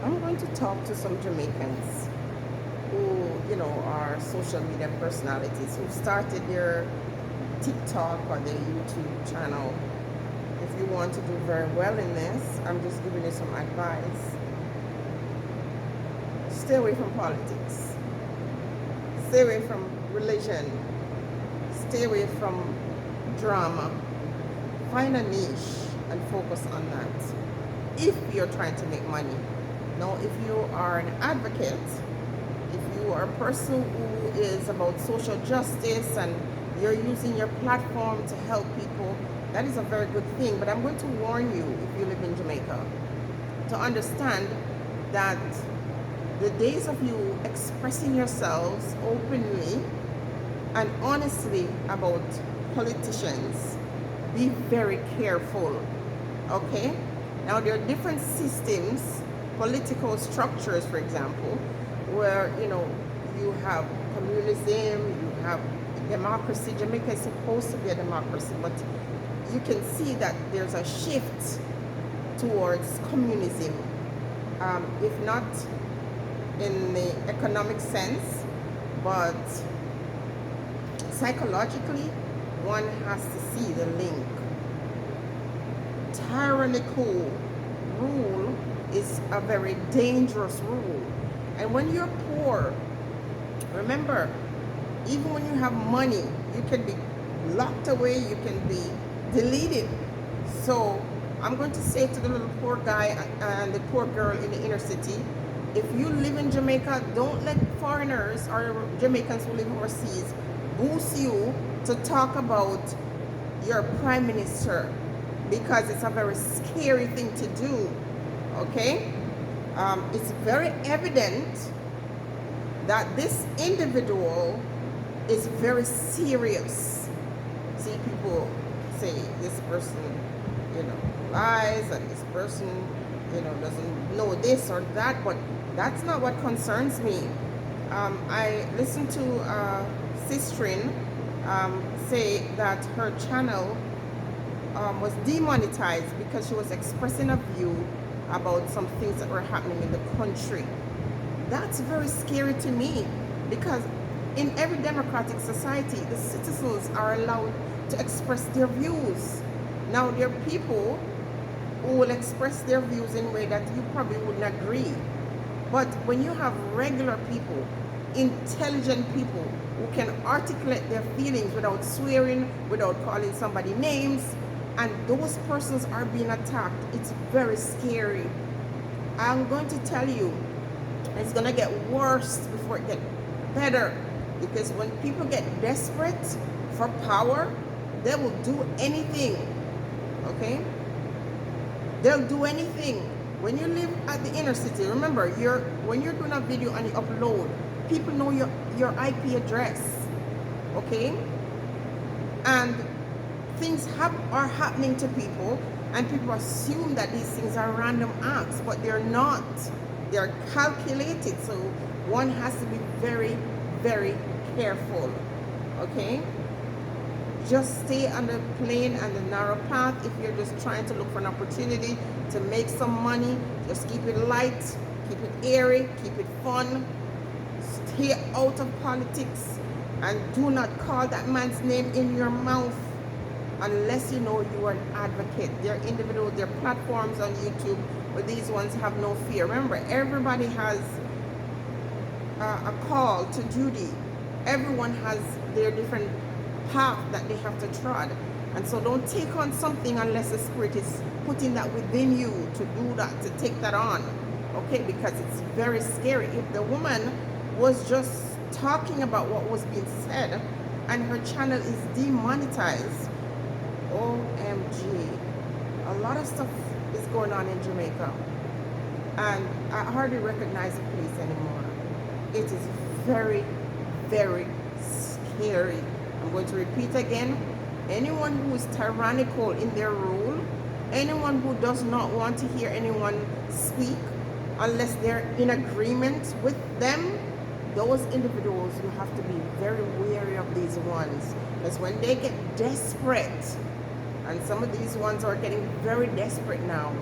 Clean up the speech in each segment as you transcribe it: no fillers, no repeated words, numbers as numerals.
I'm going to talk to some Jamaicans who, are social media personalities who started their TikTok or their YouTube channel. If you want to do very well in this, I'm just giving you some advice. Stay away from politics. Stay away from religion. Stay away from drama. Find a niche and focus on that if you're trying to make money. Now, if you are an advocate, if you are a person who is about social justice and you're using your platform to help people, that is a very good thing. But I'm going to warn you, if you live in Jamaica, to understand that the days of you expressing yourselves openly and honestly about politicians, be very careful, okay? Now, there are different systems, political structures, for example, where, you have communism, you have democracy. Jamaica is supposed to be a democracy, but you can see that there's a shift towards communism, if not in the economic sense, but psychologically, one has to see the link. Tyrannical rule is a very dangerous rule. And when you're poor, remember, even when you have money, you can be locked away, you can be deleted. So I'm going to say to the little poor guy and the poor girl in the inner city, if you live in Jamaica, don't let foreigners or Jamaicans who live overseas boost you to talk about your prime minister, because it's a very scary thing to do, okay? It's very evident that this individual is very serious. See, people say this person, lies, and this person, doesn't know this or that, but that's not what concerns me. I listened to Sistrin say that her channel was demonetized because she was expressing a view about some things that were happening in the country. That's very scary to me, because in every democratic society, the citizens are allowed to express their views. Now, there are people who will express their views in a way that you probably wouldn't agree. But when you have regular people, intelligent people who can articulate their feelings without swearing, without calling somebody names, and those persons are being attacked, it's very scary. I'm going to tell you, it's going to get worse before it gets better, because when people get desperate for power, they will do anything, okay? They'll do anything. When you live at the inner city, remember, when you're doing a video and you upload, people know your IP address, okay? And things are happening to people, and people assume that these things are random acts, but they're not. They're calculated, so one has to be very, very careful, okay? Just stay on the plain and the narrow path. If you're just trying to look for an opportunity to make some money, just keep it light, keep it airy, keep it fun. Stay out of politics, and do not call that man's name in your mouth unless you know you are an advocate. They're individual, they're platforms on YouTube, but these ones have no fear. Remember, everybody has a call to duty. Everyone has their different path that they have to trod. And so don't take on something unless the Spirit is putting that within you to do that, to take that on, okay? Because it's very scary. If the woman was just talking about what was being said and her channel is demonetized, OMG, a lot of stuff is going on in Jamaica, and I hardly recognize the police anymore. It is very, very scary. I'm going to repeat again. Anyone who is tyrannical in their rule, anyone who does not want to hear anyone speak unless they're in agreement with them, those individuals, you have to be very wary of these ones. Because when they get desperate, and some of these ones are getting very desperate now,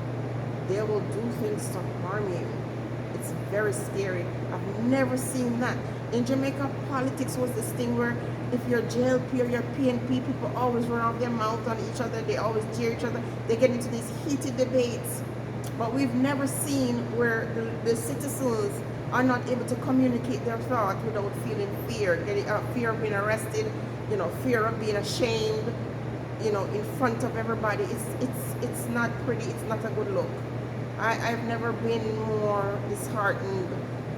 they will do things to harm you. very scary. I've never seen that. In Jamaica, politics was this thing where if you're JLP or you're PNP, people always run off their mouth on each other. They always jeer each other. They get into these heated debates. But we've never seen where the citizens are not able to communicate their thoughts without feeling fear, getting fear of being arrested, fear of being ashamed, in front of everybody. It's not pretty. It's not a good look. I've never been more disheartened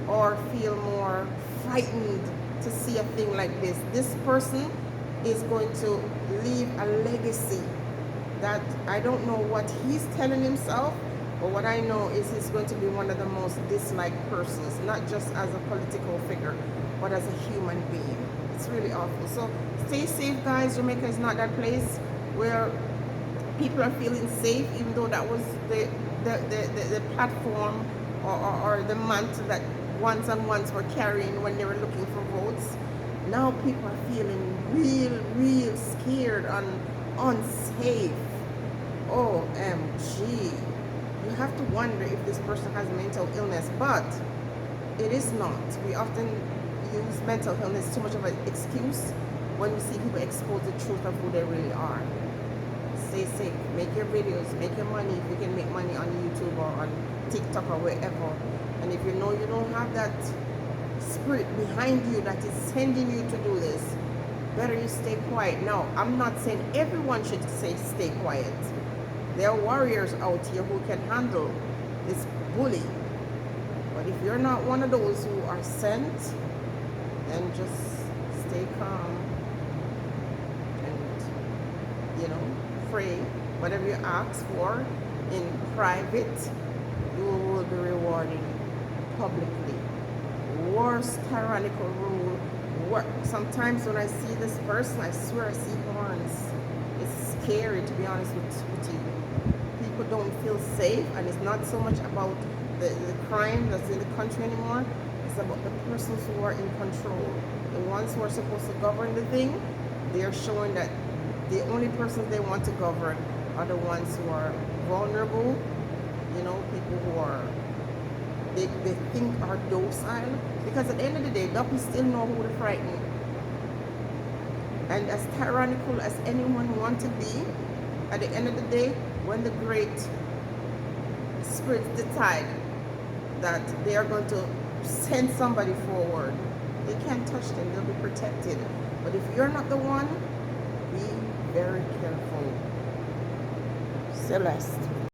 or feel more frightened to see a thing like this. This person is going to leave a legacy that I don't know what he's telling himself, but what I know is he's going to be one of the most disliked persons, not just as a political figure, but as a human being. It's really awful. So stay safe, guys. Jamaica is not that place where people are feeling safe, even though that was the platform or the mantle that ones and ones were carrying when they were looking for votes. Now people are feeling real scared and unsafe. OMG. You have to wonder if this person has mental illness, but it is not. We often use mental illness too much of an excuse when we see people expose the truth of who they really are. Stay safe. Make your videos. Make your money if you can make money on YouTube or on TikTok or wherever. And if you know you don't have that spirit behind you that is sending you to do this, better you stay quiet. Now, I'm not saying everyone should stay quiet. There are warriors out here who can handle this bully. But if you're not one of those who are sent, then just stay calm and, pray. Whatever you ask for in private, you will be rewarded publicly. Worst tyrannical rule. Sometimes when I see this person, I swear I see horns. It's scary, to be honest with you. People don't feel safe, and it's not so much about the crime that's in the country anymore. It's about the persons who are in control. The ones who are supposed to govern the thing, they are showing that the only persons they want to govern are the ones who are vulnerable, people who are, they think are docile. Because at the end of the day, doppies still know who to frighten. And as tyrannical as anyone wants to be, at the end of the day, when the great spirits decide that they are going to send somebody forward, they can't touch them. They'll be protected. But if you're not the one, be very careful. Celeste.